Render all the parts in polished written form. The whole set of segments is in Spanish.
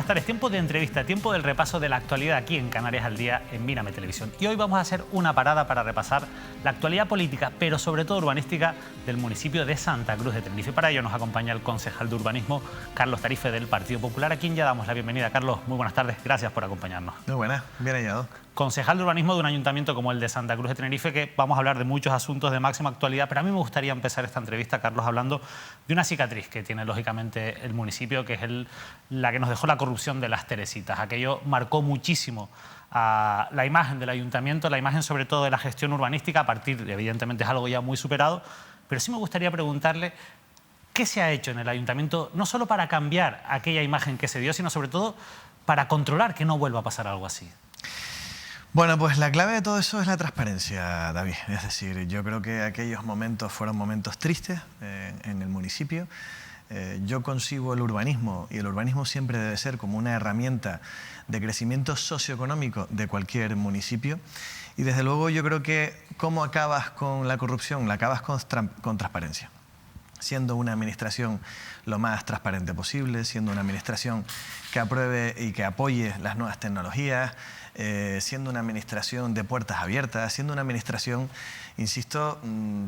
tardes. Tiempo de entrevista, tiempo del repaso de la actualidad aquí en Canarias al Día en Mírame Televisión. Y hoy vamos a hacer una parada para repasar la actualidad política, pero sobre todo urbanística del municipio de Santa Cruz de Tenerife. Para ello nos acompaña el concejal de urbanismo, Carlos Tarife, del Partido Popular, a quien ya damos la bienvenida. Carlos, muy buenas tardes, gracias por acompañarnos. Muy buenas, bien hallado. Concejal de urbanismo de un ayuntamiento como el de Santa Cruz de Tenerife, que vamos a hablar de muchos asuntos de máxima actualidad, pero a mí me gustaría empezar esta entrevista, Carlos, hablando de una cicatriz que tiene lógicamente el municipio, que es la que nos dejó la corrupción de las Teresitas. Aquello marcó muchísimo a la imagen del ayuntamiento, la imagen sobre todo de la gestión urbanística, a partir, evidentemente es algo ya muy superado, pero sí me gustaría preguntarle qué se ha hecho en el ayuntamiento, no solo para cambiar aquella imagen que se dio, sino sobre todo para controlar que no vuelva a pasar algo así. Bueno, pues la clave de todo eso es la transparencia, David. Es decir, yo creo que aquellos momentos fueron momentos tristes en el municipio. Yo concibo el urbanismo, y el urbanismo siempre debe ser como una herramienta de crecimiento socioeconómico de cualquier municipio. Y desde luego yo creo que ¿cómo acabas con la corrupción? La acabas con transparencia. Siendo una administración lo más transparente posible, siendo una administración que apruebe y que apoye las nuevas tecnologías, siendo una administración de puertas abiertas, siendo una administración, insisto,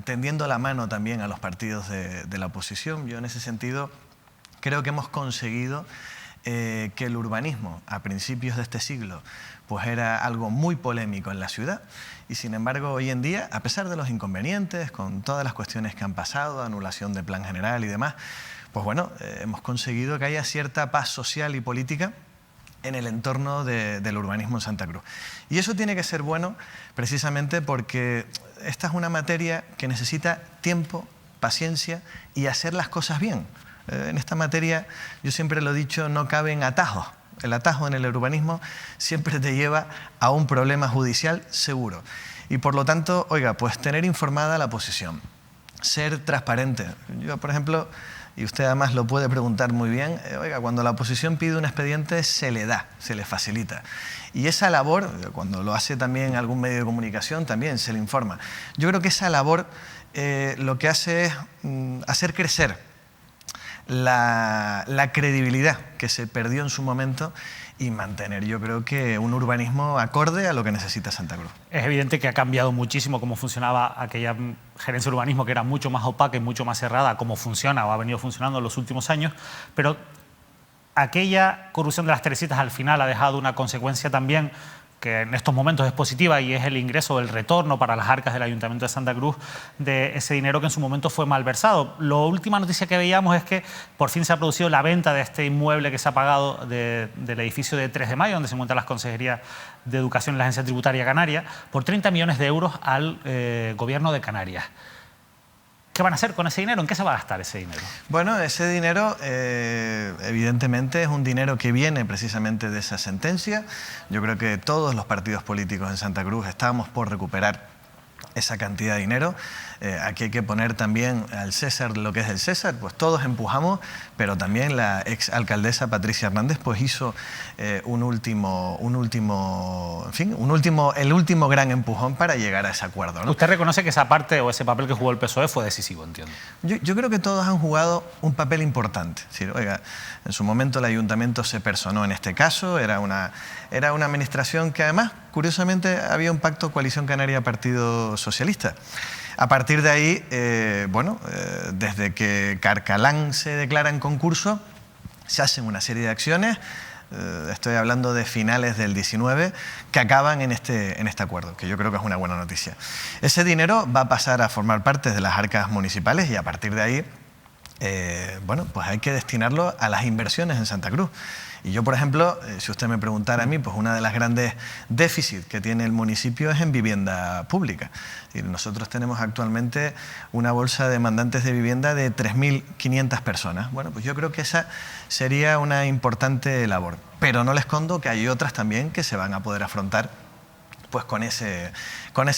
tendiendo la mano también a los partidos de la oposición. Yo en ese sentido creo que hemos conseguido que el urbanismo a principios de este siglo pues era algo muy polémico en la ciudad, y sin embargo hoy en día, a pesar de los inconvenientes, con todas las cuestiones que han pasado, anulación de plan general y demás, pues bueno, hemos conseguido que haya cierta paz social y política en el entorno del urbanismo en Santa Cruz. Y eso tiene que ser bueno precisamente porque esta es una materia que necesita tiempo, paciencia y hacer las cosas bien. En esta materia, yo siempre lo he dicho, no caben atajos. El atajo en el urbanismo siempre te lleva a un problema judicial seguro. Y por lo tanto, oiga, pues tener informada la oposición, ser transparente. Yo, por ejemplo, y usted además lo puede preguntar muy bien, oiga, cuando la oposición pide un expediente se le da, se le facilita. Y esa labor, cuando lo hace también algún medio de comunicación, también se le informa. Yo creo que esa labor lo que hace es hacer crecer la credibilidad que se perdió en su momento y mantener, yo creo que un urbanismo acorde a lo que necesita Santa Cruz. Es evidente que ha cambiado muchísimo cómo funcionaba aquella gerencia de urbanismo, que era mucho más opaca y mucho más cerrada, cómo funciona o ha venido funcionando en los últimos años, pero aquella corrupción de las Teresitas al final ha dejado una consecuencia también que en estos momentos es positiva, y es el ingreso, el retorno para las arcas del Ayuntamiento de Santa Cruz de ese dinero que en su momento fue malversado. La última noticia que veíamos es que por fin se ha producido la venta de este inmueble que se ha pagado del edificio de 3 de Mayo, donde se encuentran las consejerías de Educación y la Agencia Tributaria Canaria, por 30 millones de euros al Gobierno de Canarias. ¿Qué van a hacer con ese dinero? ¿En qué se va a gastar ese dinero? Bueno, ese dinero evidentemente es un dinero que viene precisamente de esa sentencia. Yo creo que todos los partidos políticos en Santa Cruz estamos por recuperar esa cantidad de dinero. Aquí hay que poner también al César lo que es del César, pues todos empujamos, pero también la exalcaldesa Patricia Hernández pues hizo el último gran empujón para llegar a ese acuerdo, ¿no? ¿Usted reconoce que esa parte o ese papel que jugó el PSOE fue decisivo, entiendo? Yo creo que todos han jugado un papel importante. Es decir, oiga, en su momento el ayuntamiento se personó en este caso, era una administración que además, curiosamente, había un pacto Coalición Canaria-Partido Socialista. A partir de ahí, desde que Carcalán se declara en concurso, se hacen una serie de acciones, estoy hablando de finales del 19, que acaban en este acuerdo, que yo creo que es una buena noticia. Ese dinero va a pasar a formar parte de las arcas municipales y a partir de ahí, pues hay que destinarlo a las inversiones en Santa Cruz. Y yo, por ejemplo, si usted me preguntara a mí, pues una de las grandes déficits que tiene el municipio es en vivienda pública. Y nosotros tenemos actualmente una bolsa de demandantes de vivienda de 3.500 personas. Bueno, pues yo creo que esa sería una importante labor. Pero no le escondo que hay otras también que se van a poder afrontar pues con ese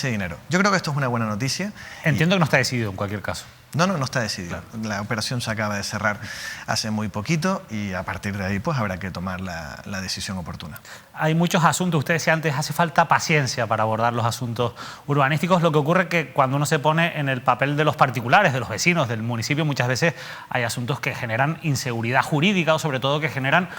dinero. Yo creo que esto es una buena noticia. Entiendo que no está decidido en cualquier caso. No, no está decidido. Claro. La operación se acaba de cerrar hace muy poquito y a partir de ahí pues habrá que tomar la decisión oportuna. Hay muchos asuntos, usted decía antes, hace falta paciencia para abordar los asuntos urbanísticos. Lo que ocurre es que cuando uno se pone en el papel de los particulares, de los vecinos, del municipio, muchas veces hay asuntos que generan inseguridad jurídica o sobre todo que generan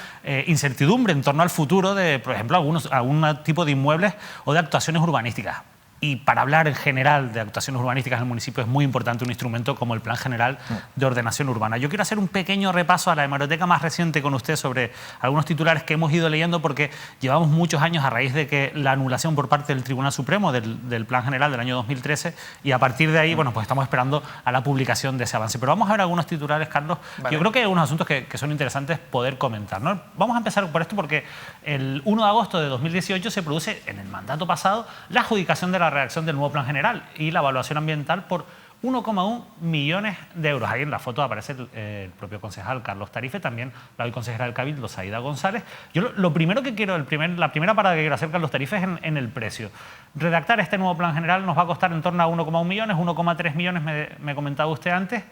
incertidumbre en torno al futuro de, por ejemplo, algún tipo de inmuebles o de actuaciones urbanísticas. Y para hablar en general de actuaciones urbanísticas en el municipio es muy importante un instrumento como el Plan General de Ordenación Urbana. Yo quiero hacer un pequeño repaso a la hemeroteca más reciente con usted sobre algunos titulares que hemos ido leyendo porque llevamos muchos años a raíz de que la anulación por parte del Tribunal Supremo del Plan General del año 2013 y a partir de ahí, bueno, pues estamos esperando a la publicación de ese avance. Pero vamos a ver algunos titulares, Carlos. Vale. Yo creo que hay algunos asuntos que son interesantes poder comentar, ¿no? Vamos a empezar por esto porque el 1 de agosto de 2018 se produce en el mandato pasado la adjudicación de la redacción del nuevo Plan General y la evaluación ambiental por 1,1 millones de euros. Ahí en la foto aparece el propio concejal Carlos Tarife, también la hoy consejera del Cabildo, Saída González. Yo lo primero que quiero, la primera parada que quiero hacer, Carlos Tarife, es en el precio. Redactar este nuevo Plan General nos va a costar en torno a 1,1 millones, 1,3 millones me comentaba usted antes.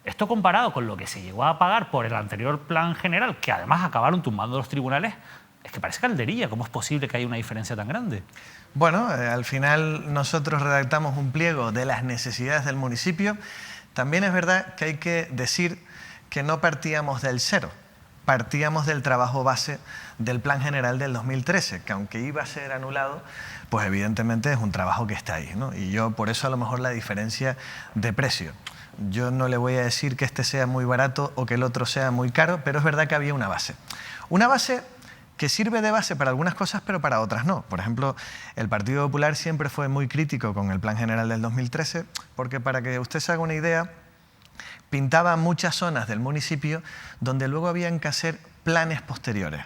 Esto comparado con lo que se llegó a pagar por el anterior Plan General, que además acabaron tumbando los tribunales, es que parece calderilla. ¿Cómo es posible que haya una diferencia tan grande? Bueno, al final nosotros redactamos un pliego de las necesidades del municipio. También es verdad que hay que decir que no partíamos del cero, partíamos del trabajo base del Plan General del 2013, que aunque iba a ser anulado, pues evidentemente es un trabajo que está ahí, ¿no? Y yo por eso a lo mejor la diferencia de precio. Yo no le voy a decir que este sea muy barato o que el otro sea muy caro, pero es verdad que había una base. Una base que sirve de base para algunas cosas, pero para otras no. Por ejemplo, el Partido Popular siempre fue muy crítico con el Plan General del 2013, porque para que usted se haga una idea, pintaba muchas zonas del municipio donde luego habían que hacer planes posteriores.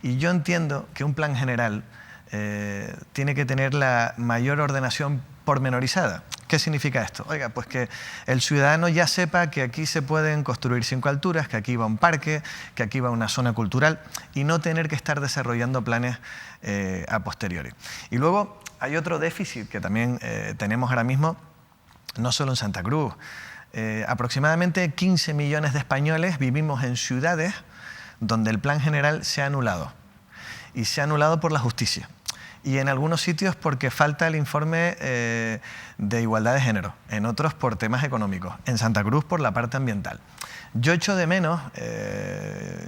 Y yo entiendo que un plan general tiene que tener la mayor ordenación pormenorizada. ¿Qué significa esto? Oiga, pues que el ciudadano ya sepa que aquí se pueden construir 5 alturas, que aquí va un parque, que aquí va una zona cultural y no tener que estar desarrollando planes a posteriori. Y luego hay otro déficit que también tenemos ahora mismo, no solo en Santa Cruz. Aproximadamente 15 millones de españoles vivimos en ciudades donde el Plan General se ha anulado. Y se ha anulado por la justicia. Y en algunos sitios porque falta el informe de igualdad de género, en otros por temas económicos, en Santa Cruz por la parte ambiental. Yo echo de menos,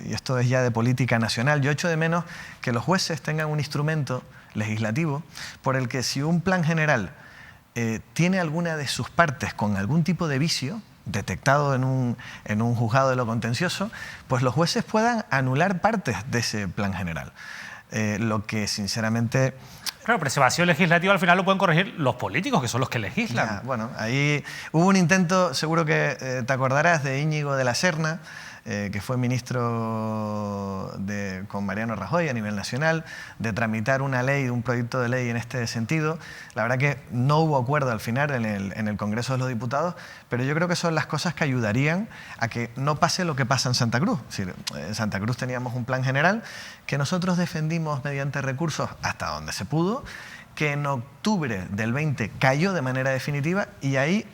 y esto es ya de política nacional, yo echo de menos que los jueces tengan un instrumento legislativo por el que si un plan general tiene alguna de sus partes con algún tipo de vicio, detectado en un juzgado de lo contencioso, pues los jueces puedan anular partes de ese plan general. Lo que sinceramente... Claro, pero ese vacío legislativo al final lo pueden corregir los políticos, que son los que legislan. Ya, bueno, ahí hubo un intento, seguro que te acordarás, de Íñigo de la Serna, que fue ministro con Mariano Rajoy a nivel nacional, de tramitar una ley, un proyecto de ley en este sentido. La verdad que no hubo acuerdo al final en el Congreso de los Diputados, pero yo creo que son las cosas que ayudarían a que no pase lo que pasa en Santa Cruz. Es decir, en Santa Cruz teníamos un plan general que nosotros defendimos mediante recursos hasta donde se pudo, que en octubre del 20 cayó de manera definitiva y ahí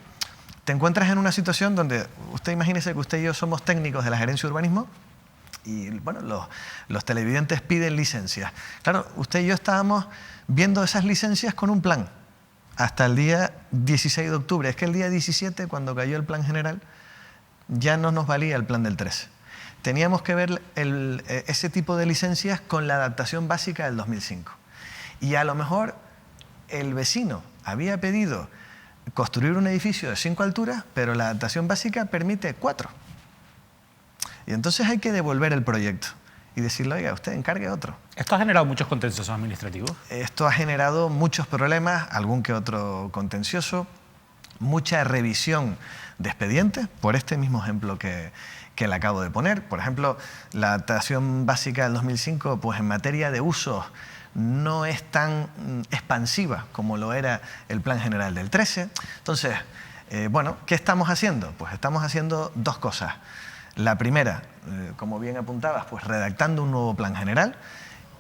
te encuentras en una situación donde, usted imagínese que usted y yo somos técnicos de la gerencia de urbanismo y bueno, los televidentes piden licencias. Claro, usted y yo estábamos viendo esas licencias con un plan hasta el día 16 de octubre. Es que el día 17, cuando cayó el plan general, ya no nos valía el plan del 13. Teníamos que ver ese tipo de licencias con la adaptación básica del 2005. Y a lo mejor el vecino había pedido construir un edificio de 5 alturas, pero la adaptación básica permite 4. Y entonces hay que devolver el proyecto y decirle, oiga, usted encargue otro. ¿Esto ha generado muchos contenciosos administrativos? Esto ha generado muchos problemas, algún que otro contencioso, mucha revisión de expedientes, por este mismo ejemplo que le acabo de poner. Por ejemplo, la adaptación básica del 2005, pues en materia de usos, no es tan expansiva como lo era el Plan General del 13. Entonces, bueno, ¿qué estamos haciendo? Pues estamos haciendo dos cosas. La primera, como bien apuntabas, pues redactando un nuevo Plan General,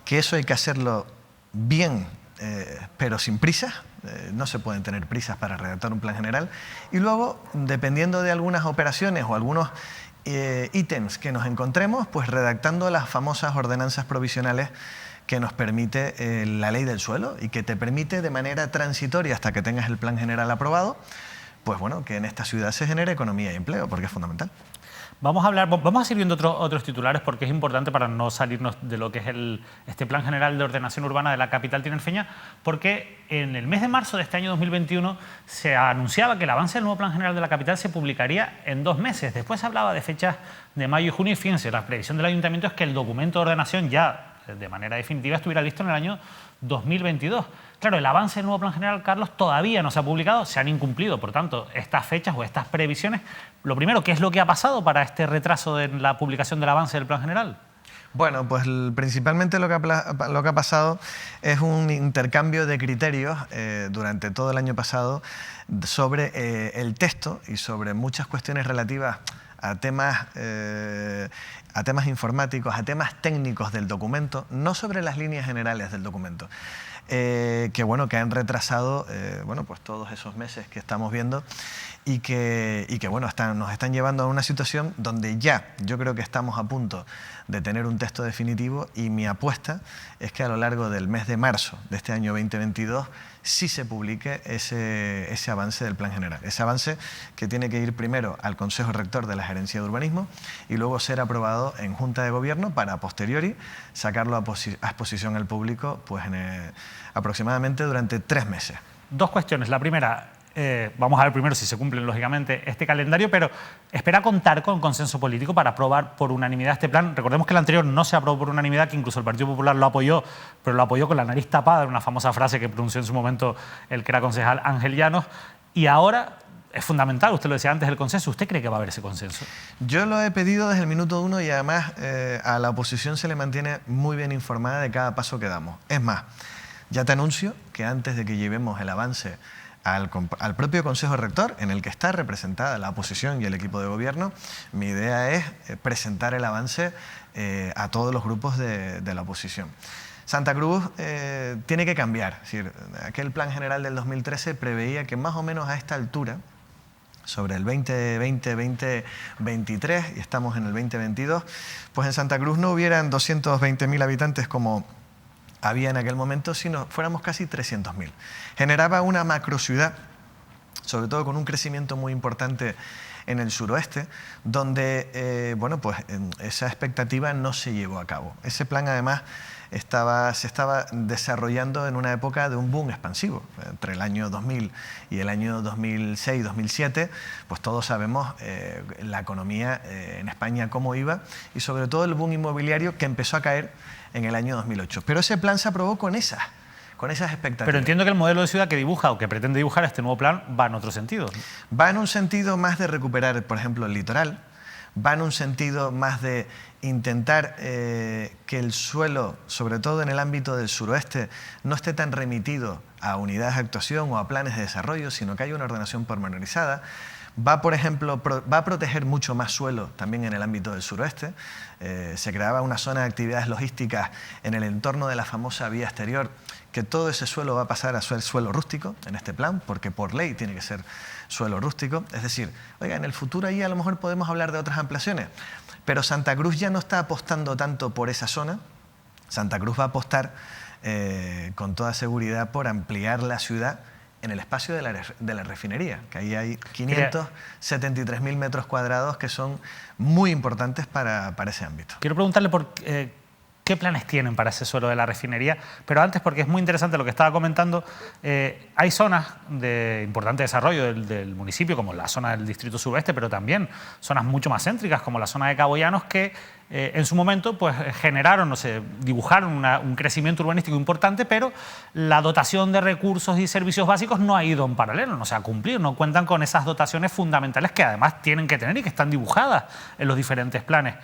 que eso hay que hacerlo bien pero sin prisas. No se pueden tener prisas para redactar un plan general. Y luego, dependiendo de algunas operaciones o algunos ítems que nos encontremos, pues redactando las famosas ordenanzas provisionales que nos permite la ley del suelo y que te permite de manera transitoria hasta que tengas el plan general aprobado, pues bueno, que en esta ciudad se genere economía y empleo, porque es fundamental. Vamos a seguir viendo otros titulares porque es importante para no salirnos de lo que es este Plan General de Ordenación Urbana de la capital tinerfeña, porque en el mes de marzo de este año 2021 se anunciaba que el avance del nuevo Plan General de la capital se publicaría en 2 meses. Después se hablaba de fechas de mayo y junio y fíjense, la previsión del ayuntamiento es que el documento de ordenación ya de manera definitiva estuviera listo en el año 2022. Claro, el avance del nuevo Plan General, Carlos, todavía no se ha publicado, se han incumplido, por tanto, estas fechas o estas previsiones. Lo primero, ¿qué es lo que ha pasado para este retraso en la publicación del avance del Plan General? Bueno, pues principalmente lo que ha pasado es un intercambio de criterios durante todo el año pasado sobre el texto y sobre muchas cuestiones relativas a temas informáticos, a temas técnicos del documento, no sobre las líneas generales del documento. Que han retrasado pues todos esos meses que estamos viendo y que nos están llevando a una situación donde ya yo creo que estamos a punto de tener un texto definitivo y mi apuesta es que a lo largo del mes de marzo de este año 2022 sí se publique ese avance del Plan General. Ese avance que tiene que ir primero al Consejo Rector de la Gerencia de Urbanismo y luego ser aprobado en Junta de Gobierno para, a posteriori, sacarlo a exposición al público pues, aproximadamente durante 3 meses. 2 cuestiones. La primera, vamos a ver primero si se cumplen, lógicamente, este calendario, pero espera contar con consenso político para aprobar por unanimidad este plan. Recordemos que el anterior no se aprobó por unanimidad, que incluso el Partido Popular lo apoyó, pero lo apoyó con la nariz tapada, una famosa frase que pronunció en su momento el que era concejal Ángel Llanos. Y ahora es fundamental, usted lo decía antes, el consenso. ¿Usted cree que va a haber ese consenso? Yo lo he pedido desde el minuto 1 y además a la oposición se le mantiene muy bien informada de cada paso que damos. Es más, ya te anuncio que antes de que llevemos el avance al propio Consejo Rector, en el que está representada la oposición y el equipo de gobierno, mi idea es presentar el avance a todos los grupos de la oposición. Santa Cruz tiene que cambiar. Es decir, aquel Plan General del 2013 preveía que más o menos a esta altura, sobre el 2020-2023, y estamos en el 2022, pues en Santa Cruz no hubieran 220.000 habitantes como había en aquel momento, sino fuéramos casi 300.000. Generaba una macrociudad, sobre todo con un crecimiento muy importante en el suroeste, donde esa expectativa no se llevó a cabo. Ese plan además se estaba desarrollando en una época de un boom expansivo. Entre el año 2000 y el año 2006-2007, pues todos sabemos la economía en España cómo iba y sobre todo el boom inmobiliario que empezó a caer en el año 2008. Pero ese plan se aprobó con esas expectativas. Pero entiendo que el modelo de ciudad que dibuja o que pretende dibujar este nuevo plan va en otro sentido. Va en un sentido más de recuperar, por ejemplo, el litoral, va en un sentido más de intentar que el suelo, sobre todo en el ámbito del suroeste, no esté tan remitido a unidades de actuación o a planes de desarrollo, sino que haya una ordenación pormenorizada. Va, por ejemplo, va a proteger mucho más suelo también en el ámbito del suroeste. Se creaba una zona de actividades logísticas en el entorno de la famosa vía exterior, que todo ese suelo va a pasar a ser suelo rústico en este plan, porque por ley tiene que ser suelo rústico. Es decir, oiga, en el futuro ahí a lo mejor podemos hablar de otras ampliaciones, pero Santa Cruz ya no está apostando tanto por esa zona. Santa Cruz va a apostar con toda seguridad por ampliar la ciudad en el espacio de la refinería, que ahí hay 573.000 metros cuadrados que son muy importantes para ese ámbito. Quiero preguntarle por qué planes tienen para ese suelo de la refinería, pero antes, porque es muy interesante lo que estaba comentando, hay zonas de importante desarrollo del municipio, como la zona del distrito suroeste, pero también zonas mucho más céntricas, como la zona de Cabo Llanos, que en su momento pues, dibujaron un crecimiento urbanístico importante, pero la dotación de recursos y servicios básicos no ha ido en paralelo, no se ha cumplido, no cuentan con esas dotaciones fundamentales que además tienen que tener y que están dibujadas en los diferentes planes.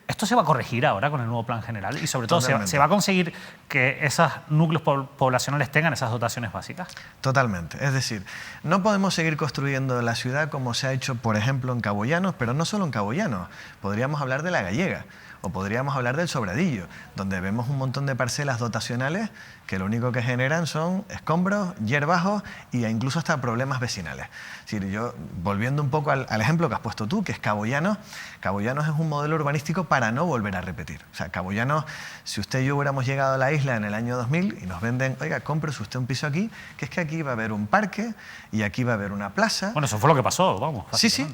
¿Esto se va a corregir ahora con el nuevo plan general? Y sobre todo, ¿se va a conseguir que esos núcleos poblacionales tengan esas dotaciones básicas? Totalmente. Es decir, no podemos seguir construyendo la ciudad como se ha hecho, por ejemplo, en Cabo Llanos, pero no solo en Cabo Llanos. Podríamos hablar de La Gallega O podríamos hablar del Sobradillo, donde vemos un montón de parcelas dotacionales que lo único que generan son escombros, hierbajos e incluso hasta problemas vecinales. Es decir, yo, volviendo un poco al ejemplo que has puesto tú, que es Cabo Llanos, Cabo Llanos es un modelo urbanístico para no volver a repetir. O sea, Cabo Llanos, si usted y yo hubiéramos llegado a la isla en el año 2000 y nos venden, oiga, cómprese usted un piso aquí, que es que aquí va a haber un parque y aquí va a haber una plaza. Bueno, eso fue lo que pasó, vamos. Sí,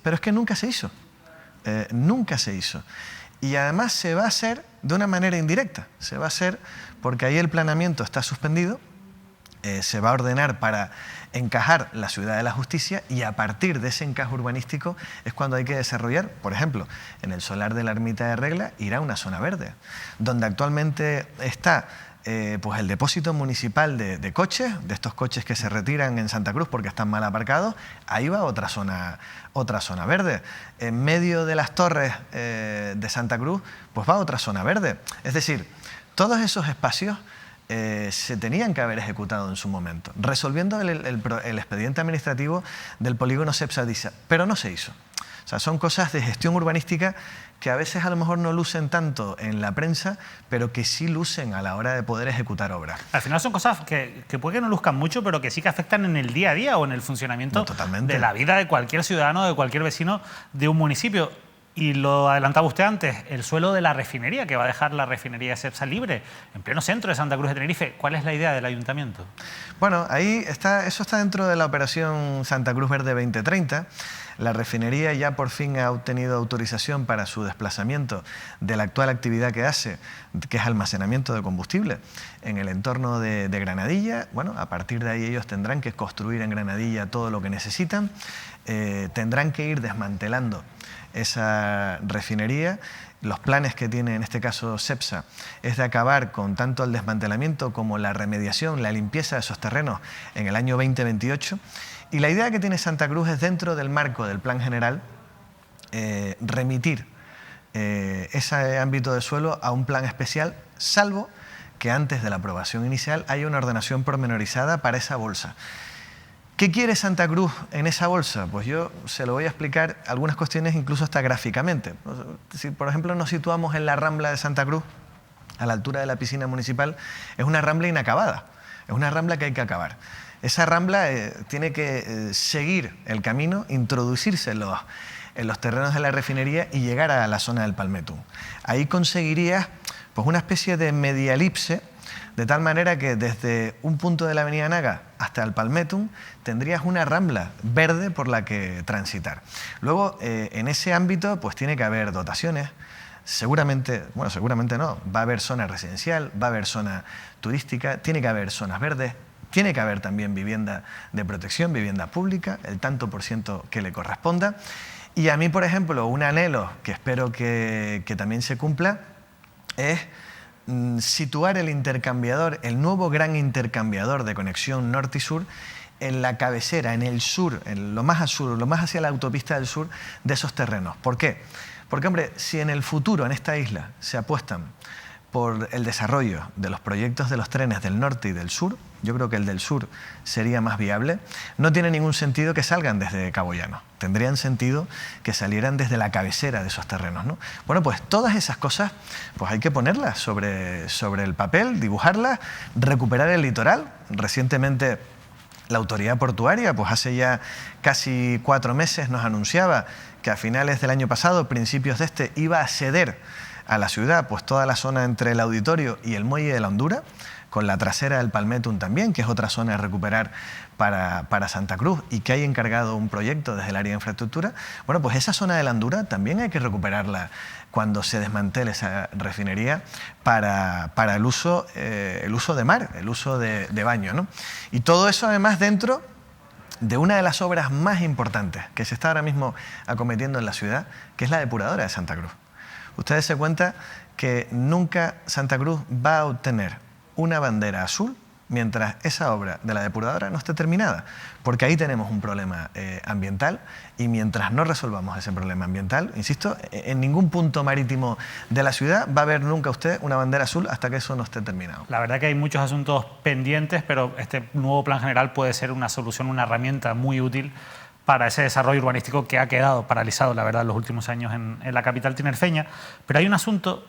pero es que nunca se hizo. Nunca se hizo. Y además se va a hacer de una manera indirecta. Se va a hacer porque ahí el planeamiento está suspendido, se va a ordenar para encajar la ciudad de la justicia y a partir de ese encaje urbanístico es cuando hay que desarrollar, por ejemplo, en el solar de la Ermita de Regla irá una zona verde, donde actualmente está pues el depósito municipal de coches, de estos coches que se retiran en Santa Cruz porque están mal aparcados, ahí va otra zona verde. En medio de las torres de Santa Cruz, pues va otra zona verde. Es decir, todos esos espacios se tenían que haber ejecutado en su momento, resolviendo el expediente administrativo del polígono Cepsa-Disa, pero no se hizo. O sea, son cosas de gestión urbanística que a veces a lo mejor no lucen tanto en la prensa, pero que sí lucen a la hora de poder ejecutar obras. Al final son cosas que puede que no luzcan mucho, pero que sí que afectan en el día a día o en el funcionamiento de la vida de cualquier ciudadano, de cualquier vecino de un municipio. Y lo adelantaba usted antes, el suelo de la refinería, que va a dejar la refinería de Cepsa libre, en pleno centro de Santa Cruz de Tenerife. ¿Cuál es la idea del ayuntamiento? Bueno, ahí está, eso está dentro de la operación Santa Cruz Verde 2030. La refinería ya por fin ha obtenido autorización para su desplazamiento de la actual actividad que hace, que es almacenamiento de combustible, en el entorno de Granadilla. Bueno, a partir de ahí ellos tendrán que construir en Granadilla todo lo que necesitan, tendrán que ir desmantelando esa refinería. Los planes que tiene en este caso Cepsa es de acabar con tanto el desmantelamiento como la remediación, la limpieza de esos terrenos en el año 2028. Y la idea que tiene Santa Cruz es, dentro del marco del plan general, remitir ese ámbito de suelo a un plan especial, salvo que antes de la aprobación inicial haya una ordenación pormenorizada para esa bolsa. ¿Qué quiere Santa Cruz en esa bolsa? Pues yo se lo voy a explicar algunas cuestiones incluso hasta gráficamente. Si, por ejemplo, nos situamos en la Rambla de Santa Cruz, a la altura de la piscina municipal, es una rambla inacabada, es una rambla que hay que acabar. Esa rambla tiene que seguir el camino, introducirse en los terrenos de la refinería y llegar a la zona del Palmetum. Ahí conseguirías pues, una especie de media elipse, de tal manera que desde un punto de la avenida Naga hasta el Palmetum tendrías una rambla verde por la que transitar. Luego, en ese ámbito, pues tiene que haber dotaciones. Seguramente, bueno, seguramente no, va a haber zona residencial, va a haber zona turística, tiene que haber zonas verdes, tiene que haber también vivienda de protección, vivienda pública, el tanto por ciento que le corresponda. Y a mí, por ejemplo, un anhelo que espero que también se cumpla es situar el intercambiador, el nuevo gran intercambiador de conexión norte y sur, en la cabecera, en el sur, en lo más al sur, lo más hacia la autopista del sur de esos terrenos. ¿Por qué? Porque, hombre, si en el futuro en esta isla se apuestan por el desarrollo de los proyectos de los trenes del norte y del sur, yo creo que el del sur sería más viable, no tiene ningún sentido que salgan desde Cabo Llano, tendrían sentido que salieran desde la cabecera de esos terrenos, ¿no? Bueno, pues todas esas cosas pues hay que ponerlas sobre el papel, dibujarlas, recuperar el litoral. Recientemente la autoridad portuaria, pues hace ya casi 4 meses, nos anunciaba que a finales del año pasado, principios de este, iba a ceder a la ciudad pues toda la zona entre el Auditorio y el Muelle de la Hondura, con la trasera del Palmetum también, que es otra zona a recuperar para Santa Cruz y que hay encargado un proyecto desde el área de infraestructura. Bueno, pues esa zona de la Hondura también hay que recuperarla cuando se desmantele esa refinería para el uso de mar, el uso de baño, ¿no? Y todo eso además dentro de una de las obras más importantes que se está ahora mismo acometiendo en la ciudad, que es la depuradora de Santa Cruz. Ustedes se cuentan que nunca Santa Cruz va a obtener una bandera azul mientras esa obra de la depuradora no esté terminada, porque ahí tenemos un problema ambiental y mientras no resolvamos ese problema ambiental, insisto, en ningún punto marítimo de la ciudad va a ver nunca usted una bandera azul hasta que eso no esté terminado. La verdad que hay muchos asuntos pendientes, pero este nuevo plan general puede ser una solución, una herramienta muy útil para ese desarrollo urbanístico que ha quedado paralizado, la verdad, en los últimos años en la capital tinerfeña. Pero hay un asunto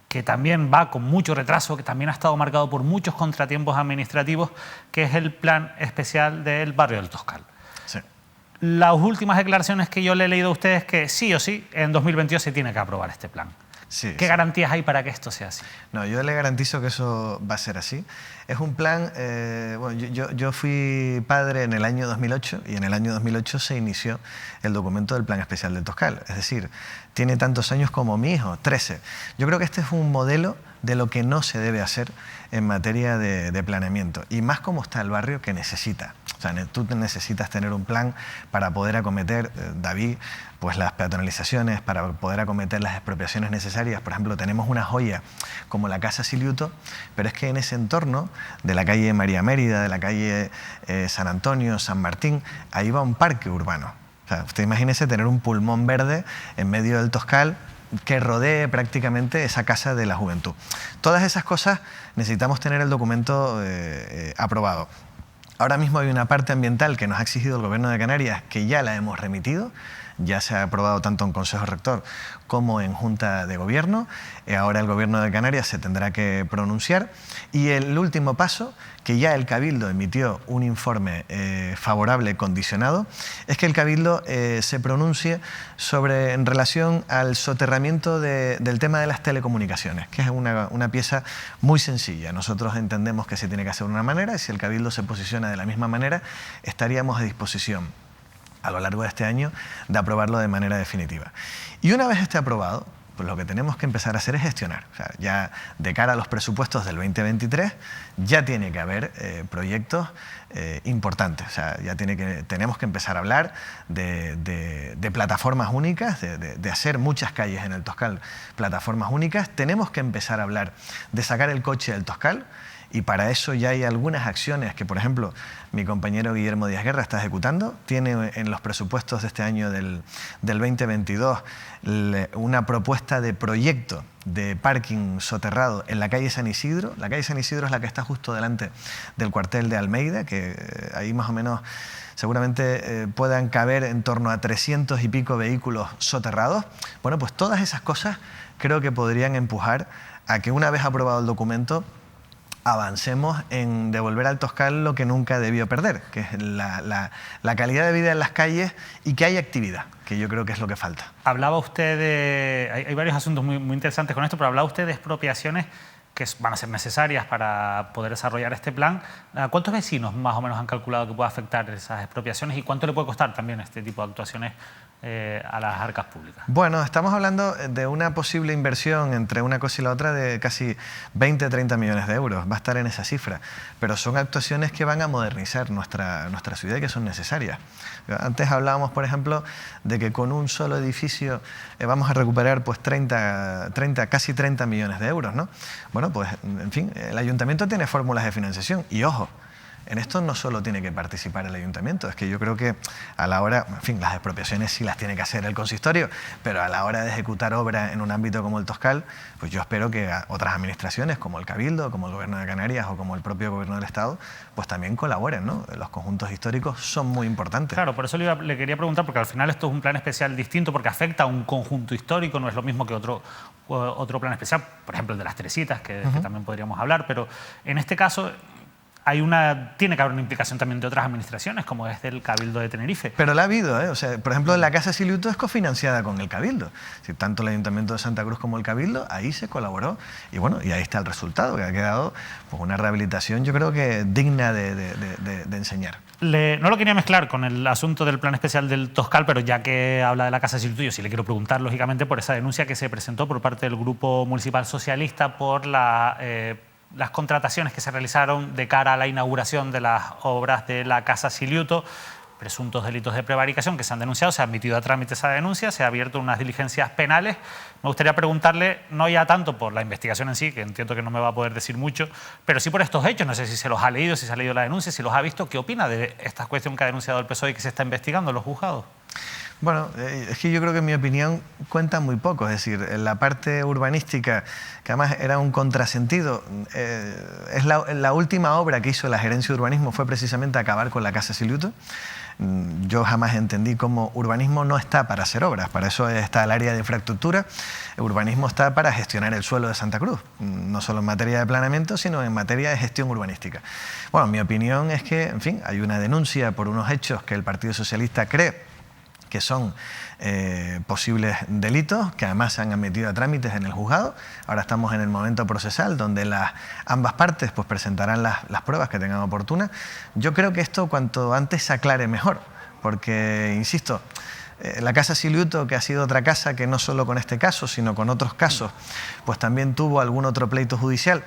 que también va con mucho retraso, que también ha estado marcado por muchos contratiempos administrativos, que es el plan especial del barrio del Toscal. Sí. Las últimas declaraciones que yo le he leído a ustedes es que sí o sí, en 2022 se tiene que aprobar este plan. Sí, ¿Qué garantías hay para que esto sea así? No, yo le garantizo que eso va a ser así. Es un plan, bueno, yo fui padre en el año 2008 y en el año 2008 se inició el documento del Plan Especial del Toscal. Es decir, tiene tantos años como mi hijo, 13. Yo creo que este es un modelo de lo que no se debe hacer en materia de planeamiento. Y más como está el barrio que necesita. O sea, tú necesitas tener un plan para poder acometer, David, pues las peatonalizaciones, para poder acometer las expropiaciones necesarias. Por ejemplo, tenemos una joya como la Casa Siliuto, pero es que en ese entorno de la calle María Mérida, de la calle San Antonio, San Martín, ahí va un parque urbano. O sea, usted imagínese tener un pulmón verde en medio del Toscal que rodee prácticamente esa casa de la juventud. Todas esas cosas necesitamos tener el documento aprobado. Ahora mismo hay una parte ambiental que nos ha exigido el Gobierno de Canarias, que ya la hemos remitido, ya se ha aprobado tanto en Consejo Rector como en Junta de Gobierno. Ahora el Gobierno de Canarias se tendrá que pronunciar. Y el último paso, que ya el Cabildo emitió un informe favorable condicionado, es que el Cabildo se pronuncie en relación al soterramiento del tema de las telecomunicaciones, que es una pieza muy sencilla. Nosotros entendemos que se tiene que hacer de una manera y si el Cabildo se posiciona de la misma manera, estaríamos a disposición a lo largo de este año de aprobarlo de manera definitiva. Y una vez esté aprobado, pues lo que tenemos que empezar a hacer es gestionar. O sea, ya de cara a los presupuestos del 2023 ya tiene que haber proyectos importantes. O sea, ya tenemos que empezar a hablar de plataformas únicas, de hacer muchas calles en el Toscal plataformas únicas. Tenemos que empezar a hablar de sacar el coche del Toscal. Y para eso ya hay algunas acciones que, por ejemplo, mi compañero Guillermo Díaz Guerra está ejecutando. Tiene en los presupuestos de este año del 2022 una propuesta de proyecto de parking soterrado en la calle San Isidro. La calle San Isidro es la que está justo delante del cuartel de Almeida, que ahí más o menos seguramente puedan caber en torno a 300 y pico vehículos soterrados. Bueno, pues todas esas cosas creo que podrían empujar a que una vez aprobado el documento avancemos en devolver al Toscal lo que nunca debió perder, que es la calidad de vida en las calles y que haya actividad, que yo creo que es lo que falta. Hablaba usted de... Hay varios asuntos muy interesantes con esto, pero hablaba usted de expropiaciones que van a ser necesarias para poder desarrollar este plan. ¿Cuántos vecinos más o menos han calculado que puede afectar esas expropiaciones y cuánto le puede costar también este tipo de actuaciones a las arcas públicas? Bueno, estamos hablando de una posible inversión entre una cosa y la otra de casi 20-30 millones de euros. Va a estar en esa cifra. Pero son actuaciones que van a modernizar nuestra ciudad y que son necesarias. Antes hablábamos, por ejemplo, de que con un solo edificio vamos a recuperar pues casi 30 millones de euros, ¿no? Bueno, pues en fin, el ayuntamiento tiene fórmulas de financiación y ojo, en esto no solo tiene que participar el ayuntamiento, es que yo creo que a la hora, en fin, las expropiaciones sí las tiene que hacer el consistorio, pero a la hora de ejecutar obra en un ámbito como el Toscal, pues yo espero que otras administraciones como el Cabildo, como el Gobierno de Canarias o como el propio Gobierno del Estado, pues también colaboren, ¿no? Los conjuntos históricos son muy importantes. Claro, por eso le quería preguntar, porque al final esto es un plan especial distinto porque afecta a un conjunto histórico, no es lo mismo que otro plan especial, por ejemplo el de las Teresitas, que también podríamos hablar, pero en este caso tiene que haber una implicación también de otras administraciones, como es del Cabildo de Tenerife. Pero la ha habido, ¿eh? O sea, por ejemplo, la Casa Siliuto es cofinanciada con el Cabildo. Si tanto el Ayuntamiento de Santa Cruz como el Cabildo, ahí se colaboró. Y bueno, y ahí está el resultado, que ha quedado pues, una rehabilitación, yo creo que digna de enseñar. No lo quería mezclar con el asunto del plan especial del Toscal, pero ya que habla de la Casa Siliuto, yo sí le quiero preguntar, lógicamente, por esa denuncia que se presentó por parte del Grupo Municipal Socialista por las contrataciones que se realizaron de cara a la inauguración de las obras de la Casa Siliuto. presuntos delitos de prevaricación que se han denunciado, se ha admitido a trámite esa denuncia, se ha abierto unas diligencias penales. Me gustaría preguntarle, no ya tanto por la investigación en sí, que entiendo que no me va a poder decir mucho, pero sí por estos hechos. No sé si se los ha leído, si se ha leído la denuncia, si los ha visto. ¿Qué opina de esta cuestión que ha denunciado el PSOE y que se está investigando en los juzgados? Bueno, es que yo creo que en mi opinión cuenta muy poco. Es decir, la parte urbanística, que además era un contrasentido, es la última obra que hizo la gerencia de urbanismo fue precisamente acabar con la Casa Siluto. Yo jamás entendí cómo urbanismo no está para hacer obras, para eso está el área de infraestructura. El urbanismo está para gestionar el suelo de Santa Cruz, no solo en materia de planeamiento, sino en materia de gestión urbanística. Bueno, mi opinión es que, en fin, hay una denuncia por unos hechos que el Partido Socialista cree que son posibles delitos, que además se han admitido a trámites en el juzgado. Ahora estamos en el momento procesal, donde ambas partes pues, presentarán las pruebas que tengan oportunas. Yo creo que esto cuanto antes se aclare mejor, porque, insisto, la Casa Siluto, que ha sido otra casa que no solo con este caso, sino con otros casos, pues también tuvo algún otro pleito judicial.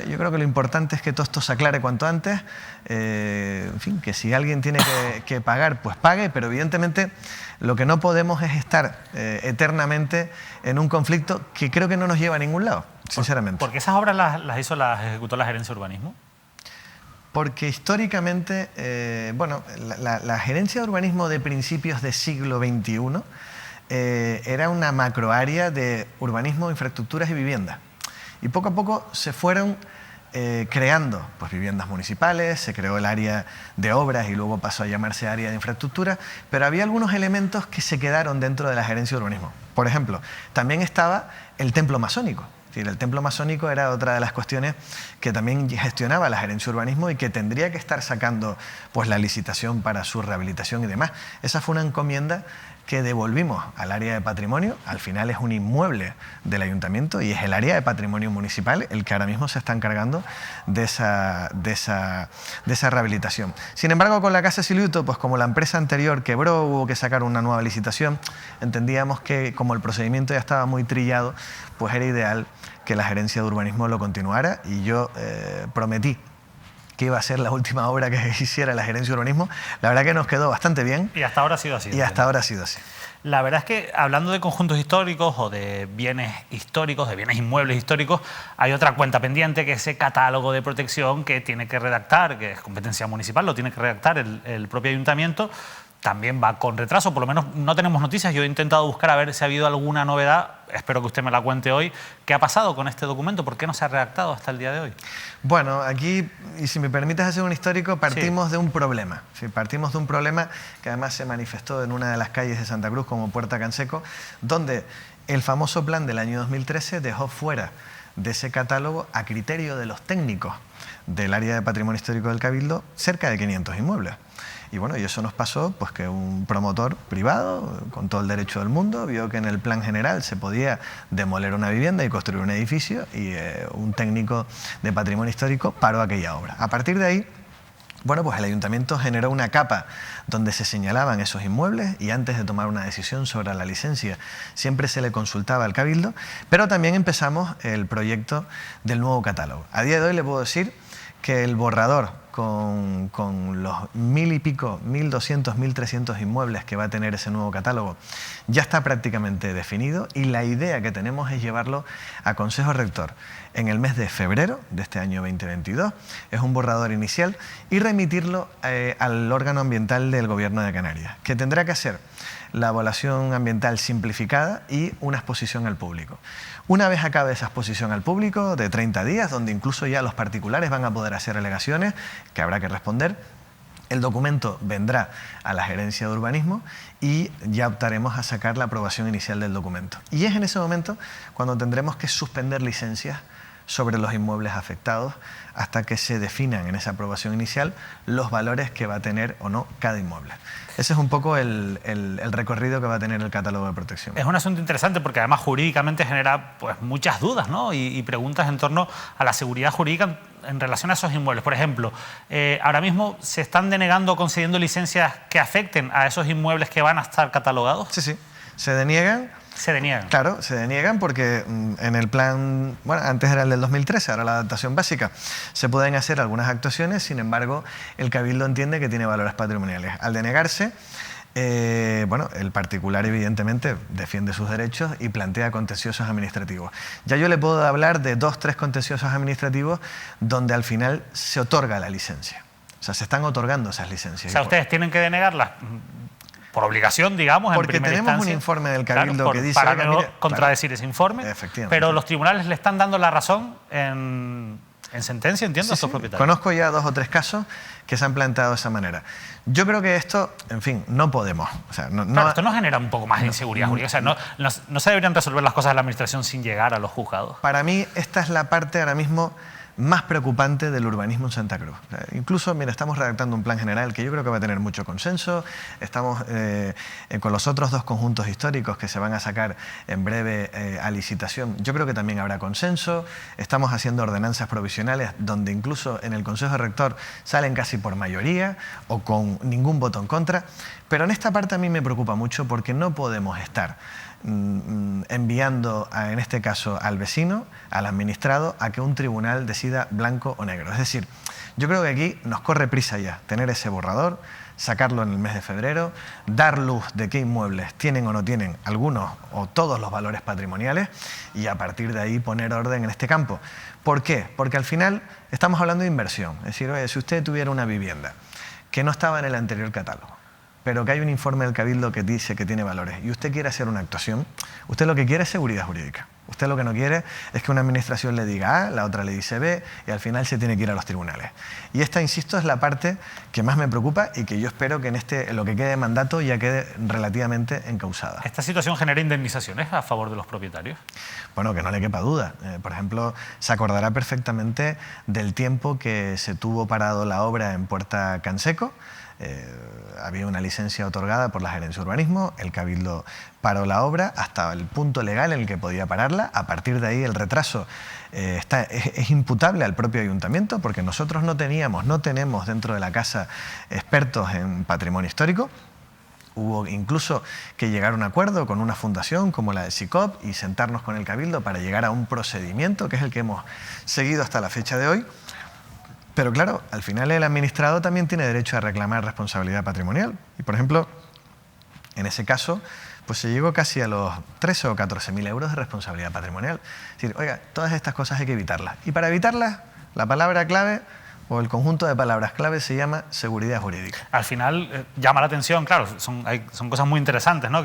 Yo creo que lo importante es que todo esto se aclare cuanto antes. En fin, que si alguien tiene que pagar, pues pague, pero evidentemente lo que no podemos es estar eternamente en un conflicto que creo que no nos lleva a ningún lado, sinceramente. ¿Por qué esas obras las ejecutó la gerencia de urbanismo? Porque históricamente, bueno, la gerencia de urbanismo de principios del siglo XXI era una macroárea de urbanismo, infraestructuras y viviendas. Y poco a poco se fueron creando pues, viviendas municipales, se creó el área de obras y luego pasó a llamarse área de infraestructura, pero había algunos elementos que se quedaron dentro de la gerencia de urbanismo. Por ejemplo, también estaba el templo masónico. El templo masónico era otra de las cuestiones que también gestionaba la gerencia de urbanismo y que tendría que estar sacando pues, la licitación para su rehabilitación y demás. Esa fue una encomienda que devolvimos al área de patrimonio. Al final es un inmueble del ayuntamiento y es el área de patrimonio municipal el que ahora mismo se está encargando de esa rehabilitación. Sin embargo, con la Casa Siluto, pues como la empresa anterior quebró, hubo que sacar una nueva licitación, entendíamos que como el procedimiento ya estaba muy trillado, pues era ideal que la gerencia de urbanismo lo continuara y yo prometí que iba a ser la última obra que hiciera la gerencia de urbanismo. La verdad que nos quedó bastante bien. Y hasta ahora ha sido así. Y hasta ahora ha sido así. La verdad es que hablando de conjuntos históricos o de bienes históricos, de bienes inmuebles históricos, hay otra cuenta pendiente que es ese catálogo de protección que tiene que redactar, que es competencia municipal, lo tiene que redactar el propio ayuntamiento. También va con retraso, por lo menos no tenemos noticias. Yo he intentado buscar a ver si ha habido alguna novedad, espero que usted me la cuente hoy. ¿Qué ha pasado con este documento? ¿Por qué no se ha redactado hasta el día de hoy? Bueno, aquí, y si me permites hacer un histórico, partimos de un problema. ¿Sí? Partimos de un problema que además se manifestó en una de las calles de Santa Cruz como Puerta Canseco, donde el famoso plan del año 2013 dejó fuera de ese catálogo, a criterio de los técnicos del área de patrimonio histórico del Cabildo, cerca de 500 inmuebles. Y bueno, y eso nos pasó pues que un promotor privado, con todo el derecho del mundo, vio que en el plan general se podía demoler una vivienda y construir un edificio y un técnico de patrimonio histórico paró aquella obra. A partir de ahí, bueno, pues el ayuntamiento generó una capa donde se señalaban esos inmuebles y antes de tomar una decisión sobre la licencia siempre se le consultaba al Cabildo, pero también empezamos el proyecto del nuevo catálogo. A día de hoy le puedo decir que el borrador con los 1000 y pico, 1200, 1300 inmuebles que va a tener ese nuevo catálogo ya está prácticamente definido y la idea que tenemos es llevarlo a Consejo Rector en el mes de febrero de este año 2022. Es un borrador inicial y remitirlo al órgano ambiental del Gobierno de Canarias, que tendrá que hacer la evaluación ambiental simplificada y una exposición al público. Una vez acabe esa exposición al público de 30 días, donde incluso ya los particulares van a poder hacer alegaciones que habrá que responder, el documento vendrá a la gerencia de urbanismo y ya optaremos a sacar la aprobación inicial del documento. Y es en ese momento cuando tendremos que suspender licencias sobre los inmuebles afectados hasta que se definan en esa aprobación inicial los valores que va a tener o no cada inmueble. Ese es un poco el recorrido que va a tener el catálogo de protección. Es un asunto interesante porque además jurídicamente genera pues, muchas dudas, ¿no? y preguntas en torno a la seguridad jurídica en relación a esos inmuebles. Por ejemplo, ahora mismo se están denegando o concediendo licencias que afecten a esos inmuebles que van a estar catalogados. Sí, sí, se deniegan. Se deniegan. Claro, se deniegan porque en el plan, bueno, antes era el del 2013, ahora la adaptación básica, se pueden hacer algunas actuaciones, sin embargo, el Cabildo entiende que tiene valores patrimoniales. Al denegarse, bueno, el particular evidentemente defiende sus derechos y plantea contenciosos administrativos. Ya yo le puedo hablar de 2 o 3 contenciosos administrativos donde al final se otorga la licencia. O sea, se están otorgando esas licencias. O sea, ustedes tienen que denegarlas por obligación, digamos, porque en primera tenemos instancia. un informe del Cabildo que dice... Para no mire, contradecir ese informe, pero los tribunales le están dando la razón en sentencia, entiendo, a estos propietarios. Conozco ya 2 o 3 casos que se han planteado de esa manera. Yo creo que esto, en fin, no podemos. O sea, claro, esto nos genera un poco más de inseguridad jurídica. O sea, no se deberían resolver las cosas de la administración sin llegar a los juzgados. Para mí, esta es la parte ahora mismo más preocupante del urbanismo en Santa Cruz. O sea, incluso, mira, estamos redactando un plan general que yo creo que va a tener mucho consenso. Estamos con los otros 2 conjuntos históricos que se van a sacar en breve a licitación. Yo creo que también habrá consenso. Estamos haciendo ordenanzas provisionales donde incluso en el Consejo Rector salen casi por mayoría o con ningún voto en contra. Pero en esta parte a mí me preocupa mucho porque no podemos estar enviando, en este caso, al vecino, al administrado, a que un tribunal decida blanco o negro. Es decir, yo creo que aquí nos corre prisa ya tener ese borrador, sacarlo en el mes de febrero, dar luz de qué inmuebles tienen o no tienen algunos o todos los valores patrimoniales y a partir de ahí poner orden en este campo. ¿Por qué? Porque al final estamos hablando de inversión. Es decir, oye, si usted tuviera una vivienda que no estaba en el anterior catálogo, pero que hay un informe del Cabildo que dice que tiene valores y usted quiere hacer una actuación, usted lo que quiere es seguridad jurídica. Usted lo que no quiere es que una administración le diga A, la otra le dice B y al final se tiene que ir a los tribunales. Y esta, insisto, es la parte que más me preocupa y que yo espero que en lo que quede de mandato ya quede relativamente encausada. ¿Esta situación genera indemnizaciones a favor de los propietarios? Bueno, que no le quepa duda. Por ejemplo, se acordará perfectamente del tiempo que se tuvo parado la obra en Puerta Canseco. Había una licencia otorgada por la Gerencia de Urbanismo, el Cabildo paró la obra hasta el punto legal en el que podía pararla. A partir de ahí el retraso es imputable al propio ayuntamiento porque nosotros no tenemos dentro de la casa expertos en patrimonio histórico. Hubo incluso que llegar a un acuerdo con una fundación como la de SICOP y sentarnos con el Cabildo para llegar a un procedimiento que es el que hemos seguido hasta la fecha de hoy. Pero claro, al final el administrado también tiene derecho a reclamar responsabilidad patrimonial. Y por ejemplo, en ese caso, pues se llegó casi a los 13 o 14.000 euros de responsabilidad patrimonial. Es decir, oiga, todas estas cosas hay que evitarlas. Y para evitarlas, la palabra clave o el conjunto de palabras clave se llama seguridad jurídica. Al final llama la atención, claro, son cosas muy interesantes, ¿no?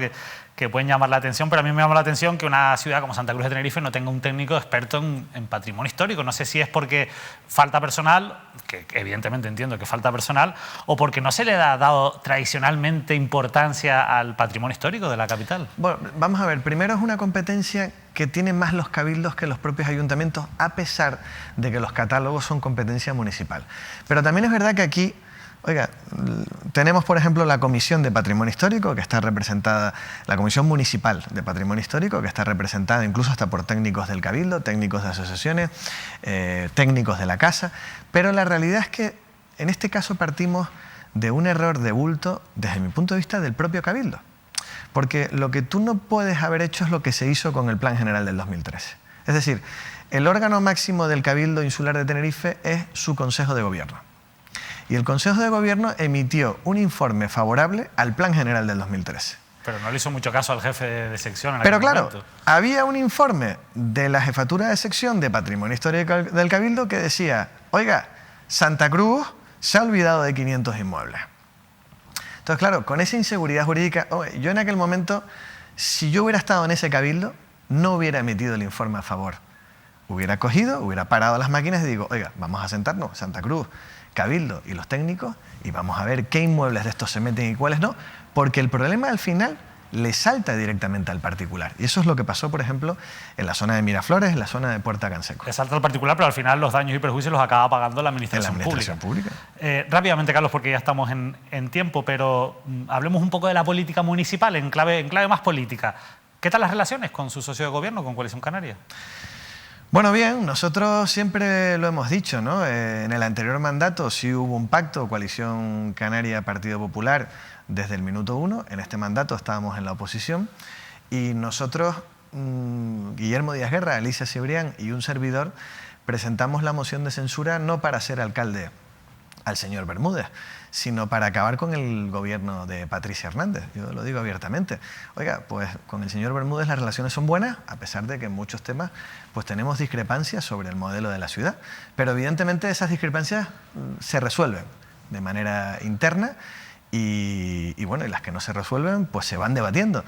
que pueden llamar la atención, pero a mí me llama la atención que una ciudad como Santa Cruz de Tenerife no tenga un técnico experto en patrimonio histórico. No sé si es porque falta personal, que evidentemente entiendo que falta personal, o porque no se le ha dado tradicionalmente importancia al patrimonio histórico de la capital. Bueno, vamos a ver, primero es una competencia que tienen más los cabildos que los propios ayuntamientos, a pesar de que los catálogos son competencia municipal. Pero también es verdad que aquí, oiga, tenemos por ejemplo la Comisión de Patrimonio Histórico, que está representada, la Comisión Municipal de Patrimonio Histórico, que está representada incluso hasta por técnicos del Cabildo, técnicos de asociaciones, técnicos de la Casa, pero la realidad es que en este caso partimos de un error de bulto, desde mi punto de vista, del propio Cabildo. Porque lo que tú no puedes haber hecho es lo que se hizo con el Plan General del 2013. Es decir, el órgano máximo del Cabildo Insular de Tenerife es su Consejo de Gobierno. Y el Consejo de Gobierno emitió un informe favorable al Plan General del 2013. Pero no le hizo mucho caso al jefe de sección en Pero aquel claro, momento. había un informe de la Jefatura de Sección de Patrimonio Histórico del Cabildo que decía, oiga, Santa Cruz se ha olvidado de 500 inmuebles. Entonces, claro, con esa inseguridad jurídica, yo en aquel momento, si yo hubiera estado en ese Cabildo, no hubiera emitido el informe a favor. Hubiera cogido, hubiera parado las máquinas y digo, oiga, vamos a sentarnos, Santa Cruz, Cabildo y los técnicos, y vamos a ver qué inmuebles de estos se meten y cuáles no, porque el problema al final le salta directamente al particular. Y eso es lo que pasó, por ejemplo, en la zona de Miraflores, en la zona de Puerta Canseco. Le salta al particular, pero al final los daños y perjuicios los acaba pagando la administración pública. Rápidamente, Carlos, porque ya estamos en tiempo, pero hablemos un poco de la política municipal, en clave más política. ¿Qué tal las relaciones con su socio de gobierno, con Coalición Canaria? Bueno, bien, nosotros siempre lo hemos dicho, ¿no? En el anterior mandato sí hubo un pacto, Coalición Canaria-Partido Popular, desde el minuto 1. En este mandato estábamos en la oposición Y nosotros, Guillermo Díaz Guerra, Alicia Cebrián y un servidor, presentamos la moción de censura no para ser alcalde al señor Bermúdez, sino para acabar con el gobierno de Patricia Hernández. Yo lo digo abiertamente. Oiga, pues con el señor Bermúdez las relaciones son buenas, a pesar de que en muchos temas pues tenemos discrepancias sobre el modelo de la ciudad. Pero evidentemente esas discrepancias se resuelven de manera interna y bueno, y las que no se resuelven pues se van debatiendo.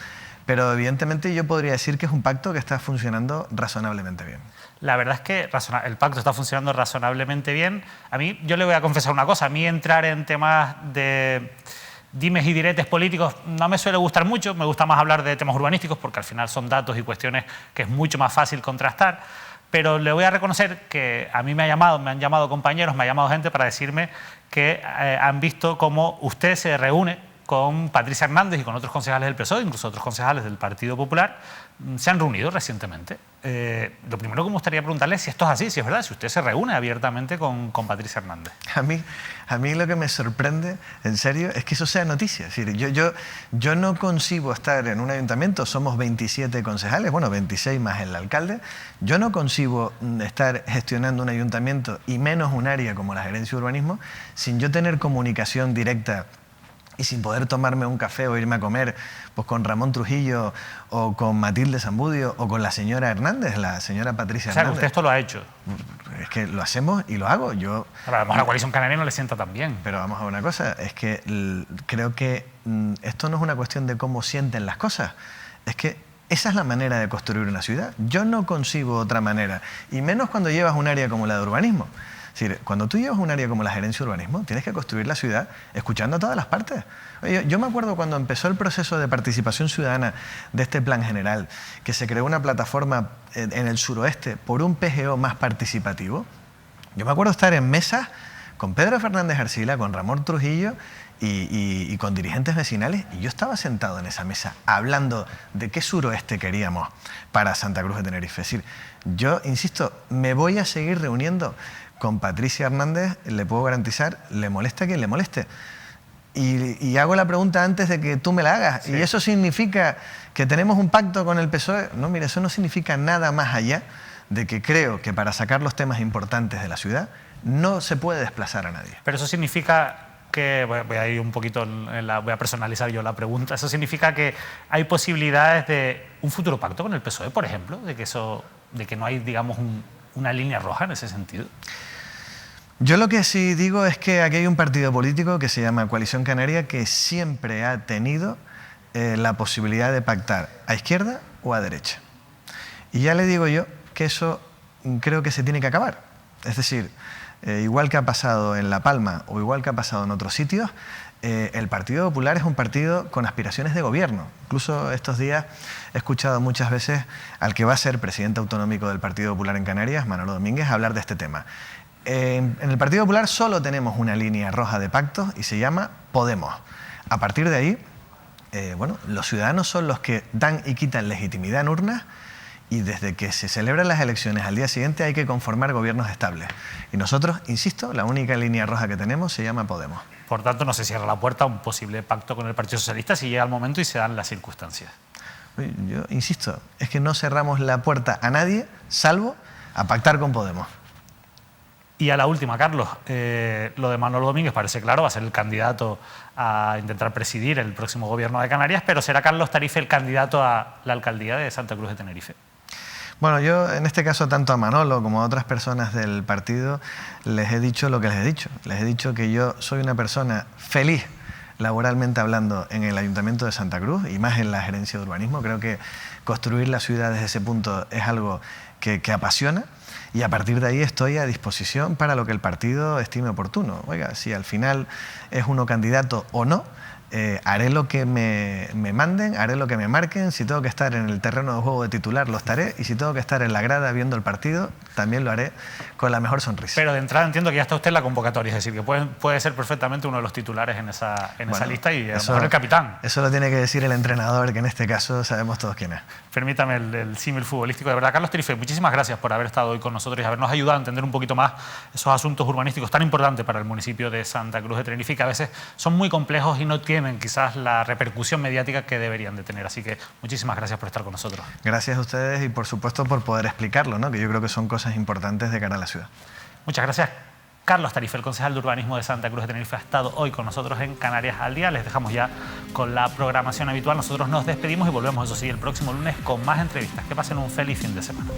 Pero evidentemente yo podría decir que es un pacto que está funcionando razonablemente bien. La verdad es que el pacto está funcionando razonablemente bien. A mí, yo le voy a confesar una cosa, a mí entrar en temas de dimes y diretes políticos no me suele gustar mucho, me gusta más hablar de temas urbanísticos porque al final son datos y cuestiones que es mucho más fácil contrastar, pero le voy a reconocer que a mí me han llamado compañeros, me ha llamado gente para decirme que han visto cómo usted se reúne con Patricia Hernández y con otros concejales del PSOE, incluso otros concejales del Partido Popular, se han reunido recientemente. Lo primero que me gustaría preguntarle es si esto es así, si es verdad, si usted se reúne abiertamente con Patricia Hernández. A mí lo que me sorprende, en serio, es que eso sea noticia. Es decir, yo no concibo estar en un ayuntamiento, somos 27 concejales, bueno, 26 más el alcalde, yo no concibo estar gestionando un ayuntamiento y menos un área como la gerencia de urbanismo sin yo tener comunicación directa y sin poder tomarme un café o irme a comer pues con Ramón Trujillo o con Matilde Zambudio o con la señora Hernández, la señora Patricia Hernández. O sea, usted esto lo ha hecho. Es que lo hacemos y lo hago. Yo, a la coalición canaria no le sienta tan bien. Pero vamos a ver una cosa, es que creo que esto no es una cuestión de cómo sienten las cosas, es que esa es la manera de construir una ciudad. Yo no concibo otra manera, y menos cuando llevas un área como la de urbanismo. Es decir, cuando tú llevas un área como la gerencia de urbanismo, tienes que construir la ciudad escuchando a todas las partes. Oye, yo me acuerdo cuando empezó el proceso de participación ciudadana de este plan general, que se creó una plataforma en el suroeste por un PGO más participativo. Yo me acuerdo estar en mesas con Pedro Fernández Arcila, con Ramón Trujillo y con dirigentes vecinales, y yo estaba sentado en esa mesa hablando de qué suroeste queríamos para Santa Cruz de Tenerife. Es decir, yo, insisto, me voy a seguir reuniendo con Patricia Hernández, le puedo garantizar, le molesta a quien le moleste. Y hago la pregunta antes de que tú me la hagas. Sí. ¿Y eso significa que tenemos un pacto con el PSOE? No, mire, eso no significa nada más allá de que creo que para sacar los temas importantes de la ciudad no se puede desplazar a nadie. Pero eso significa que, voy a ir un poquito, voy a personalizar yo la pregunta, ¿eso significa que hay posibilidades de un futuro pacto con el PSOE, por ejemplo? De que no hay, digamos, una línea roja en ese sentido. Yo lo que sí digo es que aquí hay un partido político que se llama Coalición Canaria que siempre ha tenido la posibilidad de pactar a izquierda o a derecha. Y ya le digo yo que eso creo que se tiene que acabar. Es decir, igual que ha pasado en La Palma o igual que ha pasado en otros sitios, el Partido Popular es un partido con aspiraciones de gobierno. Incluso estos días he escuchado muchas veces al que va a ser presidente autonómico del Partido Popular en Canarias, Manolo Domínguez, hablar de este tema. En el Partido Popular solo tenemos una línea roja de pactos y se llama Podemos. A partir de ahí, bueno, los ciudadanos son los que dan y quitan legitimidad en urnas, y desde que se celebran las elecciones al día siguiente hay que conformar gobiernos estables. Y nosotros, insisto, la única línea roja que tenemos se llama Podemos. Por tanto, no se cierra la puerta a un posible pacto con el Partido Socialista si llega el momento y se dan las circunstancias. Yo insisto, es que no cerramos la puerta a nadie, salvo a pactar con Podemos. Y a la última, Carlos, lo de Manolo Domínguez parece claro, va a ser el candidato a intentar presidir el próximo gobierno de Canarias, pero ¿será Carlos Tarife el candidato a la alcaldía de Santa Cruz de Tenerife? Bueno, yo en este caso tanto a Manolo como a otras personas del partido les he dicho lo que les he dicho. Les he dicho que yo soy una persona feliz laboralmente hablando en el Ayuntamiento de Santa Cruz y más en la gerencia de urbanismo. Creo que construir la ciudad desde ese punto es algo que apasiona, y a partir de ahí estoy a disposición para lo que el partido estime oportuno. Oiga, si al final es uno candidato o no, haré lo que me manden, haré lo que me marquen. Si tengo que estar en el terreno de juego de titular, lo estaré, y si tengo que estar en la grada viendo el partido, también lo haré con la mejor sonrisa. Pero de entrada entiendo que ya está usted en la convocatoria, es decir, que puede ser perfectamente uno de los titulares en esa lista y a lo mejor el capitán. Eso lo tiene que decir el entrenador, que en este caso sabemos todos quién es. Permítame el símil futbolístico. De verdad, Carlos Tarife, muchísimas gracias por haber estado hoy con nosotros y habernos ayudado a entender un poquito más esos asuntos urbanísticos tan importantes para el municipio de Santa Cruz de Tenerife, que a veces son muy complejos y no tienen tienen quizás la repercusión mediática que deberían de tener. Así que muchísimas gracias por estar con nosotros. Gracias a ustedes y por supuesto por poder explicarlo, ¿no? Que yo creo que son cosas importantes de cara a la ciudad. Muchas gracias. Carlos Tarife, el concejal de urbanismo de Santa Cruz de Tenerife, ha estado hoy con nosotros en Canarias al Día. Les dejamos ya con la programación habitual. Nosotros nos despedimos y volvemos, eso sí, el próximo lunes con más entrevistas. Que pasen un feliz fin de semana.